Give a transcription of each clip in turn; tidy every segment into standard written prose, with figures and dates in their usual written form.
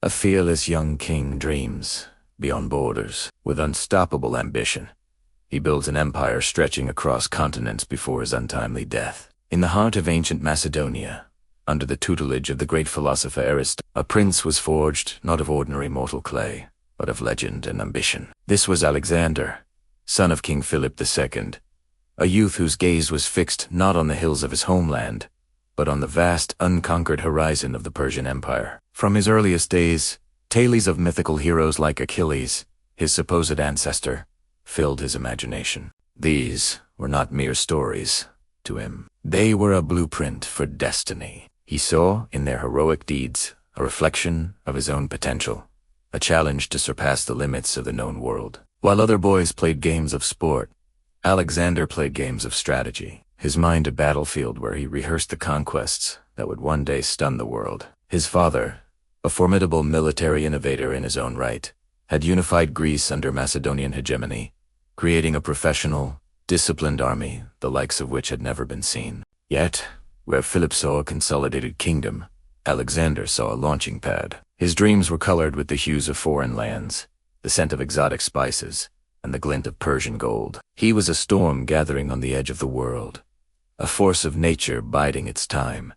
A fearless young king dreams beyond borders with unstoppable ambition. He builds an empire stretching across continents before his untimely death. In the heart of ancient Macedonia, under the tutelage of the great philosopher Aristotle, a prince was forged not of ordinary mortal clay, but of legend and ambition. This was Alexander, son of King Philip II, a youth whose gaze was fixed not on the hills of his homeland, but on the vast, unconquered horizon of the Persian Empire. From his earliest days, tales of mythical heroes like Achilles, his supposed ancestor, filled his imagination. These were not mere stories to him. They were a blueprint for destiny. He saw in their heroic deeds a reflection of his own potential, a challenge to surpass the limits of the known world. While other boys played games of sport, Alexander played games of strategy, his mind a battlefield where he rehearsed the conquests that would one day stun the world. His father, a formidable military innovator in his own right, had unified Greece under Macedonian hegemony, creating a professional, disciplined army the likes of which had never been seen. Yet, where Philip saw a consolidated kingdom, Alexander saw a launching pad. His dreams were colored with the hues of foreign lands, the scent of exotic spices, and the glint of Persian gold. He was a storm gathering on the edge of the world, a force of nature biding its time,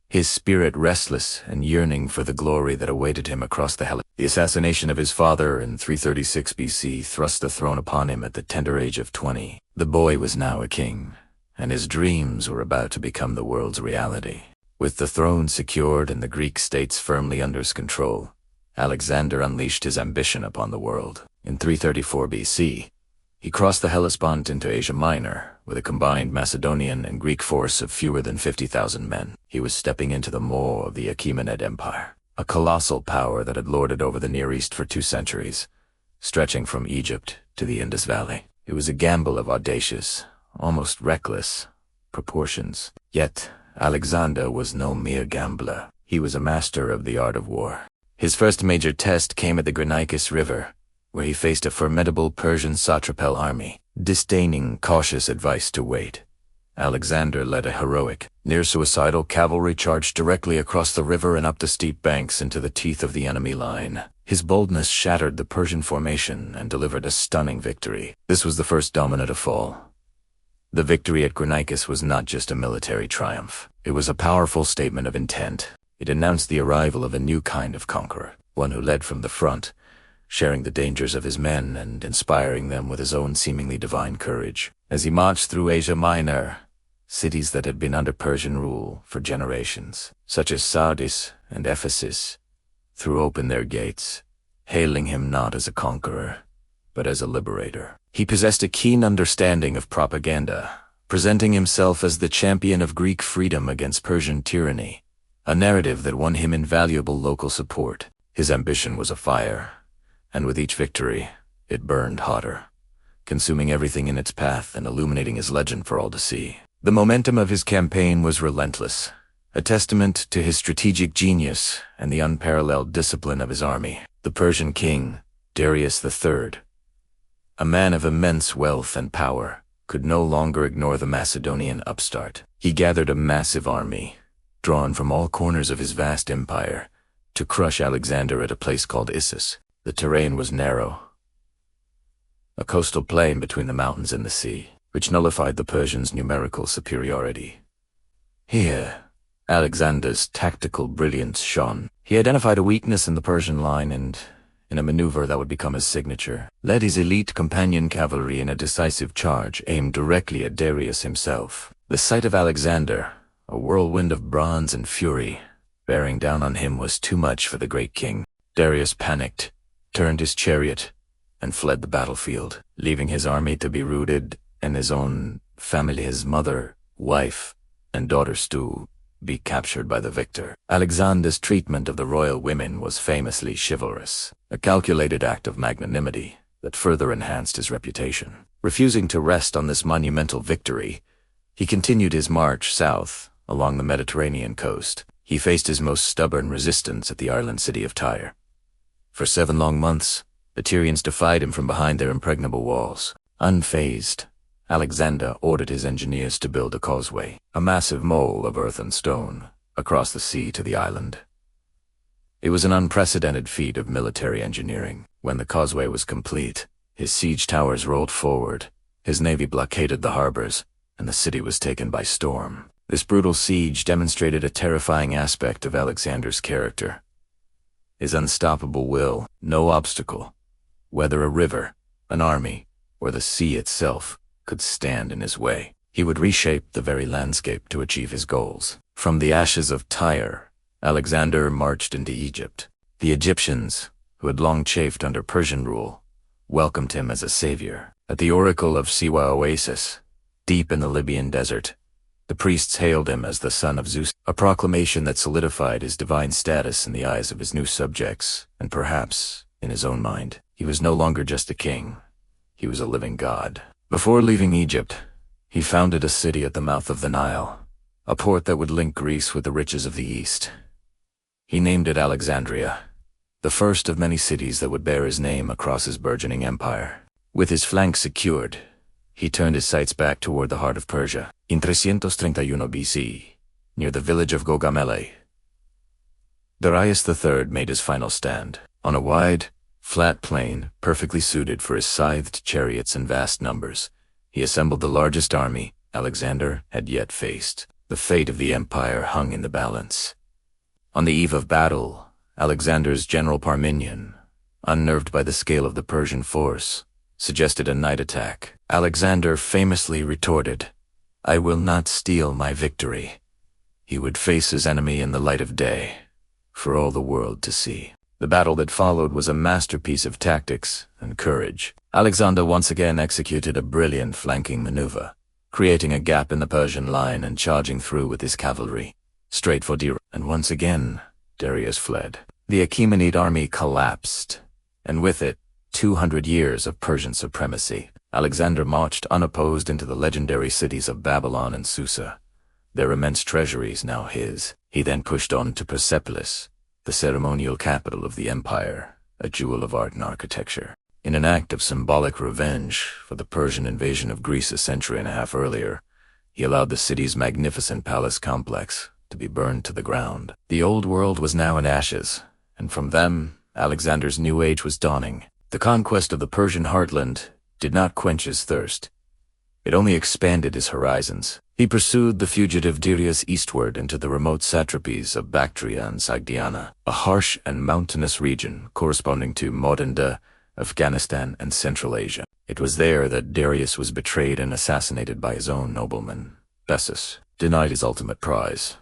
his spirit restless and yearning for the glory that awaited him across the Hellespont. The assassination of his father in 336 BC thrust the throne upon him at the tender age of 20. The boy was now a king, and his dreams were about to become the world's reality. With the throne secured and the Greek states firmly under his control, Alexander unleashed his ambition upon the world. In 334 BC, he crossed the Hellespont into Asia Minor with a combined Macedonian and Greek force of fewer than 50,000 men. He was stepping into the maw of the Achaemenid Empire, a colossal power that had lorded over the Near East for 2 centuries, stretching from Egypt to the Indus Valley. It was a gamble of audacious, almost reckless proportions. Yet, Alexander was no mere gambler. He was a master of the art of war. His first major test came at the Granicus River, where he faced a formidable Persian satrapal army. Disdaining cautious advice to wait, Alexander led a heroic, near-suicidal cavalry charge directly across the river and up the steep banks into the teeth of the enemy line. His boldness shattered the Persian formation and delivered a stunning victory. This was the first domino to fall. The victory at Granicus was not just a military triumph. It was a powerful statement of intent. It announced the arrival of a new kind of conqueror, one who led from the front, sharing the dangers of his men and inspiring them with his own seemingly divine courage. As he marched through Asia Minor, cities that had been under Persian rule for generations, such as Sardis and Ephesus, threw open their gates, hailing him not as a conqueror, but as a liberator. He possessed a keen understanding of propaganda, presenting himself as the champion of Greek freedom against Persian tyranny, a narrative that won him invaluable local support. His ambition was a fire, and with each victory, it burned hotter, consuming everything in its path and illuminating his legend for all to see. The momentum of his campaign was relentless, a testament to his strategic genius and the unparalleled discipline of his army. The Persian king, Darius III, a man of immense wealth and power, could no longer ignore the Macedonian upstart. He gathered a massive army, drawn from all corners of his vast empire, to crush Alexander at a place called Issus. The terrain was narrow, a coastal plain between the mountains and the sea, which nullified the Persians' numerical superiority. Here, Alexander's tactical brilliance shone. He identified a weakness in the Persian line and, in a maneuver that would become his signature, led his elite companion cavalry in a decisive charge aimed directly at Darius himself. The sight of Alexander, a whirlwind of bronze and fury, bearing down on him was too much for the great king. Darius panicked, turned his chariot, and fled the battlefield, leaving his army to be routed and his own family, his mother, wife, and daughters to be captured by the victor. Alexander's treatment of the royal women was famously chivalrous, a calculated act of magnanimity that further enhanced his reputation. Refusing to rest on this monumental victory, he continued his march south along the Mediterranean coast. He faced his most stubborn resistance at the island city of Tyre. For 7 long months, the Tyrians defied him from behind their impregnable walls. Unfazed, Alexander ordered his engineers to build a causeway, a massive mole of earth and stone, across the sea to the island. It was an unprecedented feat of military engineering. When the causeway was complete, his siege towers rolled forward, his navy blockaded the harbors, and the city was taken by storm. This brutal siege demonstrated a terrifying aspect of Alexander's character. His unstoppable will, no obstacle, whether a river, an army, or the sea itself, could stand in his way. He would reshape the very landscape to achieve his goals. From the ashes of Tyre, Alexander marched into Egypt. The Egyptians, who had long chafed under Persian rule, welcomed him as a savior. At the oracle of Siwa Oasis, deep in the Libyan desert, the priests hailed him as the son of Zeus, a proclamation that solidified his divine status in the eyes of his new subjects, and perhaps, in his own mind, he was no longer just a king. He was a living god. Before leaving Egypt, he founded a city at the mouth of the Nile, a port that would link Greece with the riches of the East. He named it Alexandria, the first of many cities that would bear his name across his burgeoning empire. With his flanks secured, he turned his sights back toward the heart of Persia. In 331 BC, near the village of Gaugamela, Darius III made his final stand. On a wide, flat plain, perfectly suited for his scythed chariots and vast numbers, he assembled the largest army Alexander had yet faced. The fate of the empire hung in the balance. On the eve of battle, Alexander's general Parmenion, unnerved by the scale of the Persian force, suggested a night attack. Alexander famously retorted, "I will not steal my victory." He would face his enemy in the light of day, for all the world to see. The battle that followed was a masterpiece of tactics and courage. Alexander once again executed a brilliant flanking maneuver, creating a gap in the Persian line and charging through with his cavalry, straight for Dira. And once again, Darius fled. The Achaemenid army collapsed, and with it, 200 years of Persian supremacy. Alexander marched unopposed into the legendary cities of Babylon and Susa, their immense treasuries now his. He then pushed on to Persepolis, the ceremonial capital of the empire, a jewel of art and architecture. In an act of symbolic revenge for the Persian invasion of Greece a century and a half earlier, he allowed the city's magnificent palace complex to be burned to the ground. The old world was now in ashes, and from them, Alexander's new age was dawning. The conquest of the Persian heartland did not quench his thirst. It only expanded his horizons. He pursued the fugitive Darius eastward into the remote satrapies of Bactria and Sogdiana, a harsh and mountainous region corresponding to modern-day Afghanistan and Central Asia. It was there that Darius was betrayed and assassinated by his own nobleman. Bessus denied his ultimate prize.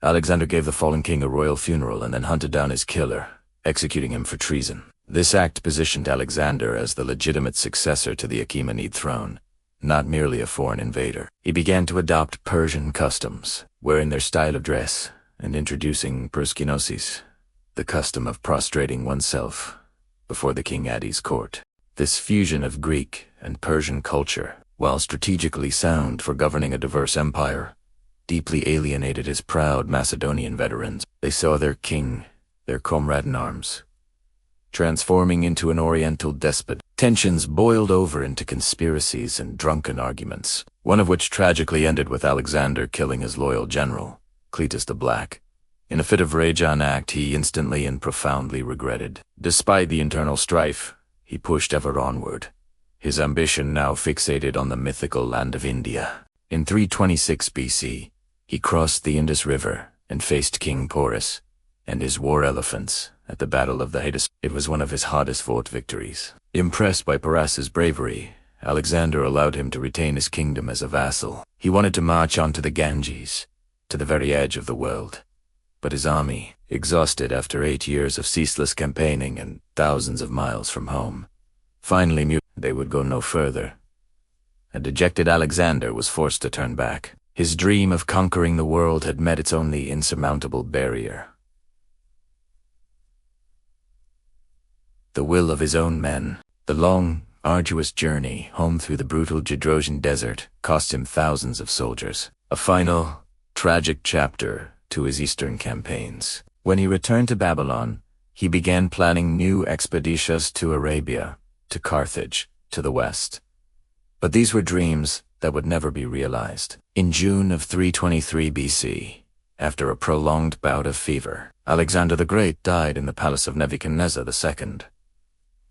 Alexander gave the fallen king a royal funeral and then hunted down his killer, executing him for treason. This act positioned Alexander as the legitimate successor to the Achaemenid throne, not merely a foreign invader. He began to adopt Persian customs, wearing their style of dress, and introducing proskinosis, the custom of prostrating oneself before the king at his court. This fusion of Greek and Persian culture, while strategically sound for governing a diverse empire, deeply alienated his proud Macedonian veterans. They saw their king, their comrade in arms, transforming into an oriental despot. Tensions boiled over into conspiracies and drunken arguments, one of which tragically ended with Alexander killing his loyal general, Cletus the Black. In a fit of rage, an act he instantly and profoundly regretted. Despite the internal strife, he pushed ever onward, his ambition now fixated on the mythical land of India. In 326 BC, he crossed the Indus River and faced King Porus and his war elephants at the Battle of the Hydaspes. It was one of his hardest-fought victories. Impressed by Porus's bravery, Alexander allowed him to retain his kingdom as a vassal. He wanted to march on to the Ganges, to the very edge of the world. But his army, exhausted after 8 years of ceaseless campaigning and thousands of miles from home, finally knew they would go no further. A dejected Alexander was forced to turn back. His dream of conquering the world had met its only insurmountable barrier: the will of his own men. The long, arduous journey home through the brutal Gedrosian desert cost him thousands of soldiers, a final, tragic chapter to his eastern campaigns. When he returned to Babylon, he began planning new expeditions to Arabia, to Carthage, to the west. But these were dreams that would never be realized. In June of 323 BC, After a prolonged bout of fever, Alexander the Great died in the palace of Nebuchadnezzar II.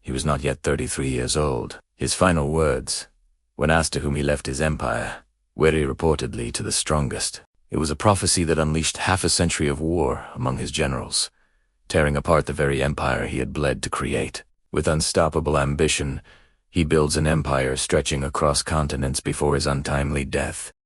He was not yet 33 years old. His final words, when asked to whom he left his empire, were reportedly to the strongest. It was a prophecy that unleashed half a century of war among his generals, tearing apart the very empire he had bled to create. With unstoppable ambition, he builds an empire stretching across continents before his untimely death.